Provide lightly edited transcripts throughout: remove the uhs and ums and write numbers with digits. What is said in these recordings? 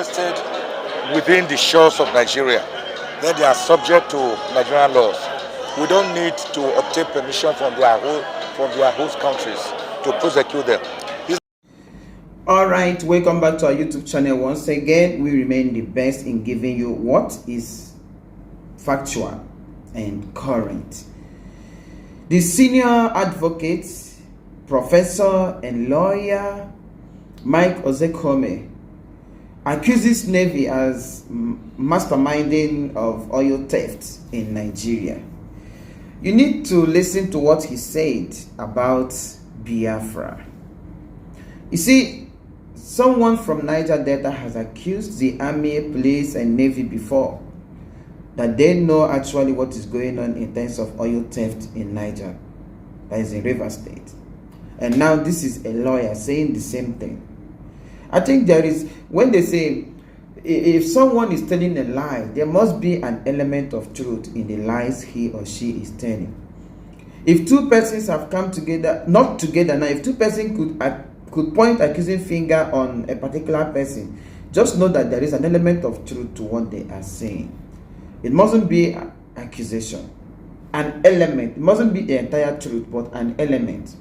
arrested within the shores of Nigeria, then they are subject to Nigerian laws. We don't need to obtain permission from their host countries to prosecute them. All right, welcome back to our YouTube channel. Once again, we remain the best in giving you what is factual and current. The senior advocate, professor and lawyer Mike Ozekhome accuses Navy as masterminding of oil theft in Nigeria. You need to listen to what he said about Biafra. You see, someone from Niger Delta has accused the army, police and Navy before that they know actually what is going on in terms of oil theft in Niger, that is in Rivers State. And now this is a lawyer saying the same thing. I think there is, when they say, if someone is telling a lie, there must be an element of truth in the lies he or she is telling. If two persons have come together, not together now, if two persons could point accusing finger on a particular person, just know that there is an element of truth to what they are saying. It mustn't be an accusation, an element. It mustn't be the entire truth, but an element.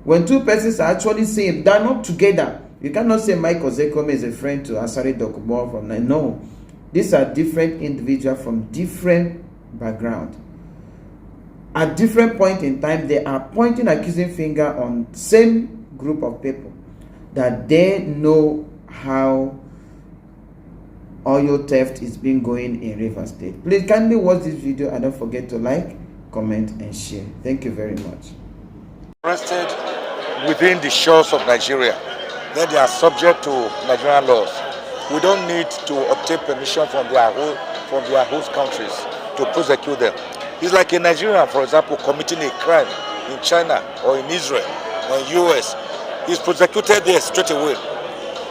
When two persons are actually saying they're not together, you cannot say Mike Ozekhome is a friend to Asari Dokubo from Nigeria. No, these are different individuals from different background. At different point in time, they are pointing accusing finger on same group of people that they know how oil theft is being going in Rivers State. Please kindly watch this video and don't forget to like, comment and share. Thank you very much. Arrested within the shores of Nigeria, then they are subject to Nigerian laws. We don't need to obtain permission from their host countries to prosecute them. It's like a Nigerian, for example, committing a crime in China or in Israel or in US. He's prosecuted there straight away.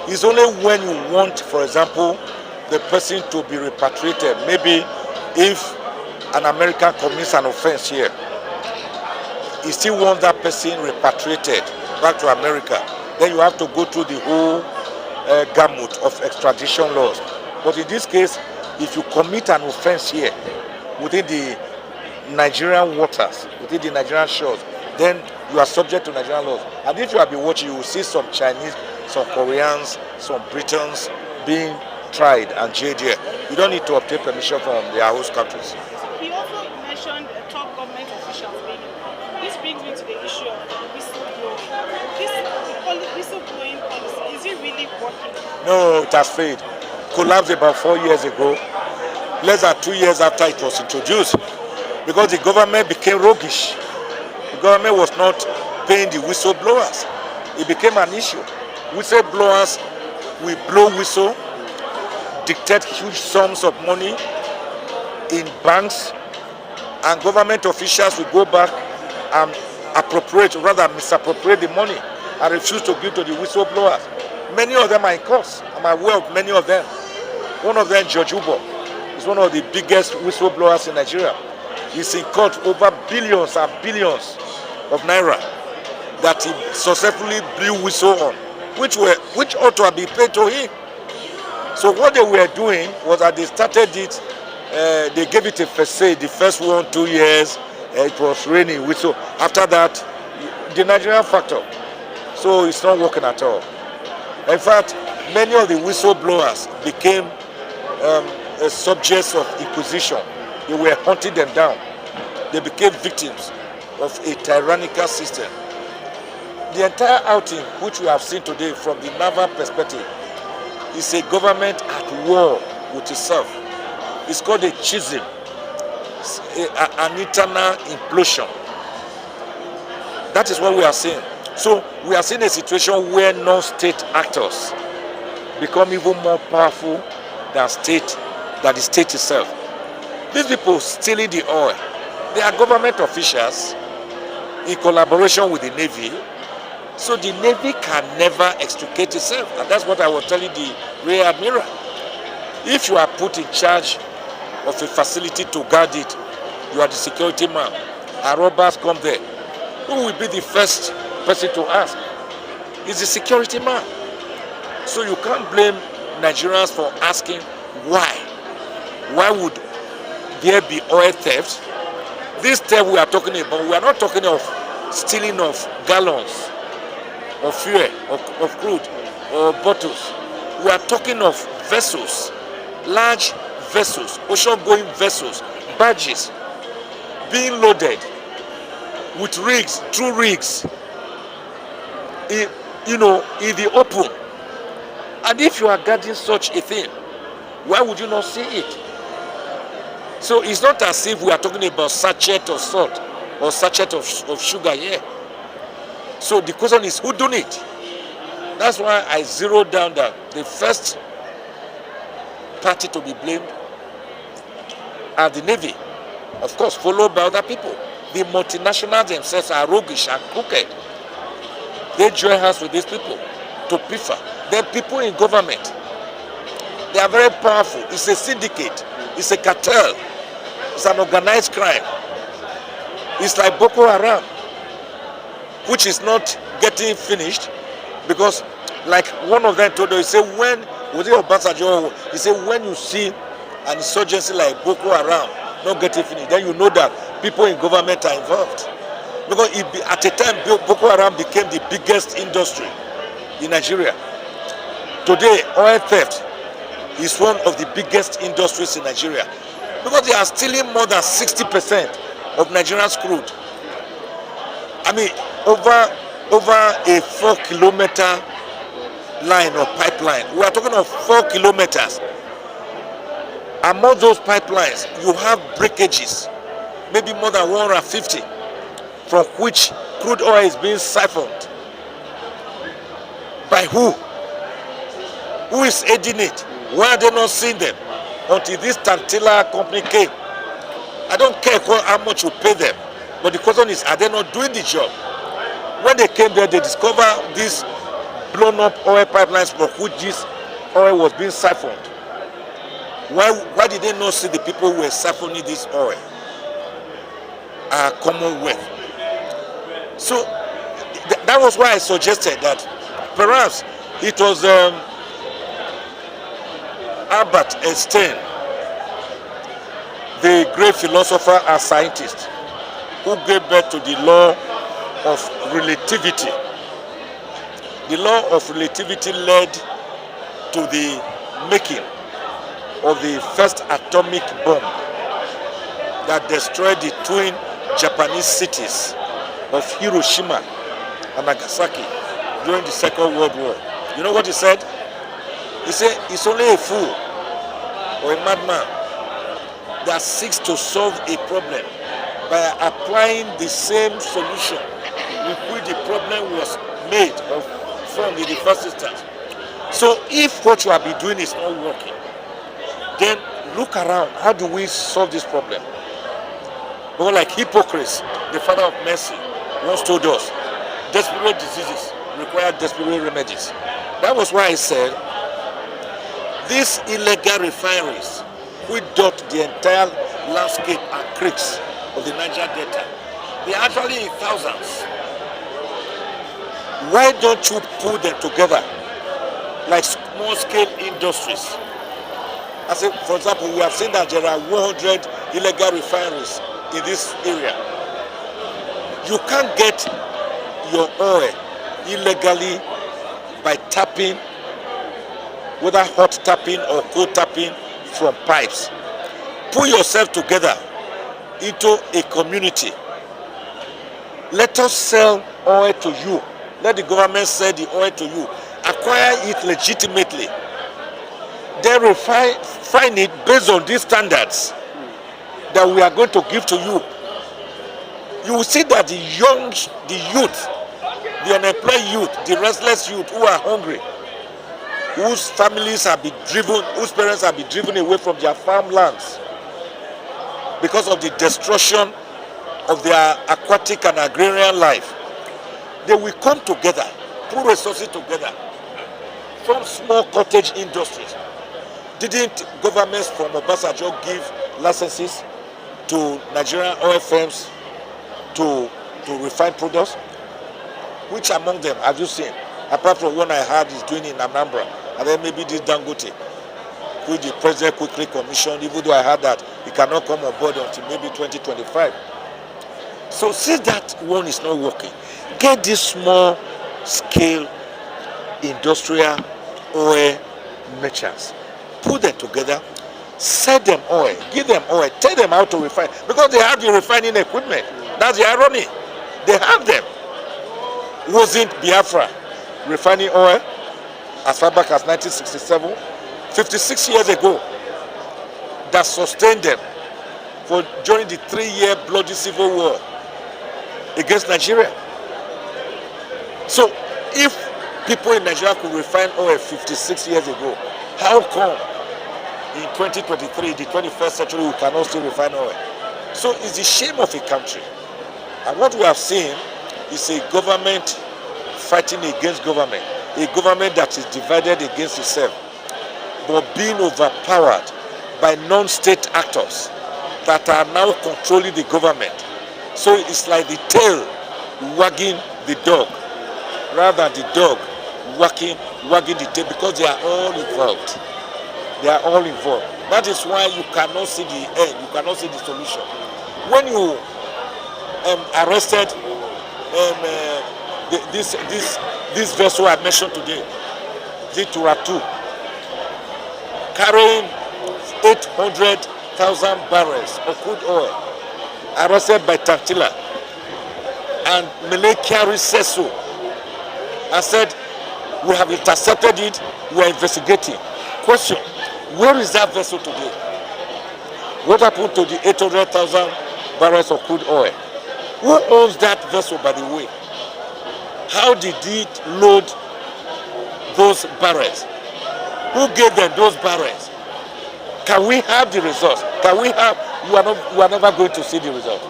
It's only when you want, for example, the person to be repatriated. Maybe if an American commits an offense here, he still wants that person repatriated back to America. Then you have to go through the whole gamut of extradition laws. But in this case, if you commit an offense here within the Nigerian waters, within the Nigerian shores, then you are subject to Nigerian laws. And if you have been watching, you will see some Chinese, some Koreans, some Britons being tried and jailed here. You don't need to obtain permission from their host countries. He also mentioned top government officials being involved. This brings me to the issue of whistleblowing. Whistleblowing policy, is it really working? No, it has failed. Collapsed about 4 years ago, less than 2 years after it was introduced, because the government became roguish. The government was not paying the whistleblowers. It became an issue. Whistleblowers will blow whistle, dictate huge sums of money in banks, and government officials will go back and misappropriate the money and refuse to give to the whistleblowers. Many of them are in court. I'm aware of many of them. One of them, George Ubo, is one of the biggest whistleblowers in Nigeria. He's in court over billions and billions of naira that he successfully blew whistle on, which ought to have been paid to him. So what they were doing was that they started it, they gave it a first say, the first 1-2 years, it was raining whistle. After that, the Nigerian factor. So it's not working at all. In fact, many of the whistleblowers became subjects of inquisition. They were hunting them down. They became victims of a tyrannical system. The entire outing, which we have seen today from the naval perspective, is a government at war with itself. It's called a schism, an internal implosion. That is what we are seeing. So we are seeing a situation where non-state actors become even more powerful than the state itself. These people stealing the oil, they are government officials in collaboration with the Navy. So the Navy can never extricate itself. And that's what I was telling the Rear Admiral. If you are put in charge of a facility to guard it, you are the security man, and robbers come there, who will be the first person to ask? Is the security man. So you can't blame Nigerians for asking why. Why would there be oil theft? This theft we are talking about, we are not talking of stealing of gallons of fuel, of crude, or bottles. We are talking of vessels, large vessels, ocean-going vessels, barges, being loaded with rigs, through rigs, in the open. And if you are guarding such a thing, why would you not see it? So it's not as if we are talking about sachet of salt or sachet of sugar here. So the question is, who done it? That's why I zeroed down that the first party to be blamed are the Navy, of course, followed by other people. The multinationals themselves are roguish and crooked. They join hands with these people to prefer. Then people in government, they are very powerful. It's a syndicate. It's a cartel. It's an organized crime. It's like Boko Haram, which is not getting finished because, like one of them told us, he said, when, was it Obasanjo? He said, when you see an insurgency like Boko Haram not getting finished, then you know that people in government are involved. Because at a time, Boko Haram became the biggest industry in Nigeria. Today, oil theft is one of the biggest industries in Nigeria because they are stealing more than 60% of Nigeria's crude. I mean, over a 4-kilometer line or pipeline. We are talking of 4 kilometers. Among those pipelines, you have breakages, maybe more than 150, from which crude oil is being siphoned. By who? Who is aiding it? Why are they not seeing them? Until this Tantila company came. I don't care how much you pay them, but the question is, are they not doing the job? When they came there, they discovered these blown up oil pipelines from which this oil was being siphoned. Why did they not see the people who were siphoning this oil? Our commonwealth. So that was why I suggested that perhaps it was Albert Einstein, the great philosopher and scientist, who gave birth to the law of relativity. The law of relativity led to the making of the first atomic bomb that destroyed the twin Japanese cities of Hiroshima and Nagasaki during the Second World War. You know what he said? He said, it's only a fool or a madman that seeks to solve a problem by applying the same solution with which the problem was made or formed in the first instance. So if what you have been doing is not working, then look around. How do we solve this problem? But like Hippocrates, the father of mercy, once told us, desperate diseases require desperate remedies. That was why I said, these illegal refineries, which dot the entire landscape and creeks of the Niger Delta, they are actually in thousands. Why don't you put them together like small-scale industries? I say, for example, we have seen that there are 100 illegal refineries in this area. You can't get your oil illegally by tapping, whether hot tapping or cold tapping from pipes. Put yourself together into a community. Let us sell oil to you. Let the government sell the oil to you. Acquire it legitimately. Then refine it based on these standards that we are going to give to you. You will see that the youth, the unemployed youth, the restless youth who are hungry, whose families have been driven, whose parents have been driven away from their farmlands because of the destruction of their aquatic and agrarian life, they will come together, put resources together, from small cottage industries. Didn't governments from Obasanjo give licenses to Nigerian oil firms to refine products? Which among them have you seen? Apart from one I heard is doing in Anambra, and then maybe this Dangote, which the president quickly commissioned, even though I heard that he cannot come on board until maybe 2025. So since that one is not working, get this small scale industrial oil merchants, put them together, sell them oil, give them oil, tell them how to refine, because they have the refining equipment. That's the irony. They have them. Wasn't Biafra refining oil as far back as 1967, 56 years ago, that sustained them during the 3-year bloody civil war against Nigeria? So if people in Nigeria could refine oil 56 years ago, how come in 2023, the 21st century, we cannot still refine oil? So it's the shame of a country. And what we have seen is a government fighting against government, a government that is divided against itself, but being overpowered by non-state actors that are now controlling the government. So it's like the tail wagging the dog, rather than the dog wagging the tail, because they are all involved. They are all involved. That is why you cannot see the end, you cannot see the solution. When you arrested this vessel I mentioned today, the Turatu, carrying 800,000 barrels of crude oil, arrested by Tantila, and Malay carry says so, and said, we have intercepted it, we are investigating. Question, where is that vessel today? What happened to the 800,000 barrels of crude oil? Who owns that vessel, by the way? How did it load those barrels? Who gave them those barrels? Can we have the results? Can we have, we are never going to see the result.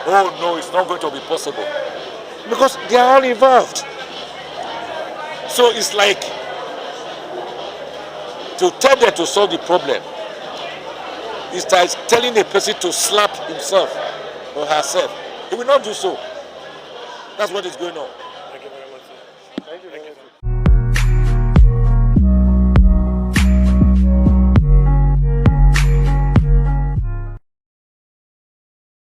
Oh no, it's not going to be possible. Because they are all involved. So it's like, to tell them to solve the problem, it's like telling a person to slap himself or herself. He will not do so. That's what is going on. Thank you very much, sir. Thank you.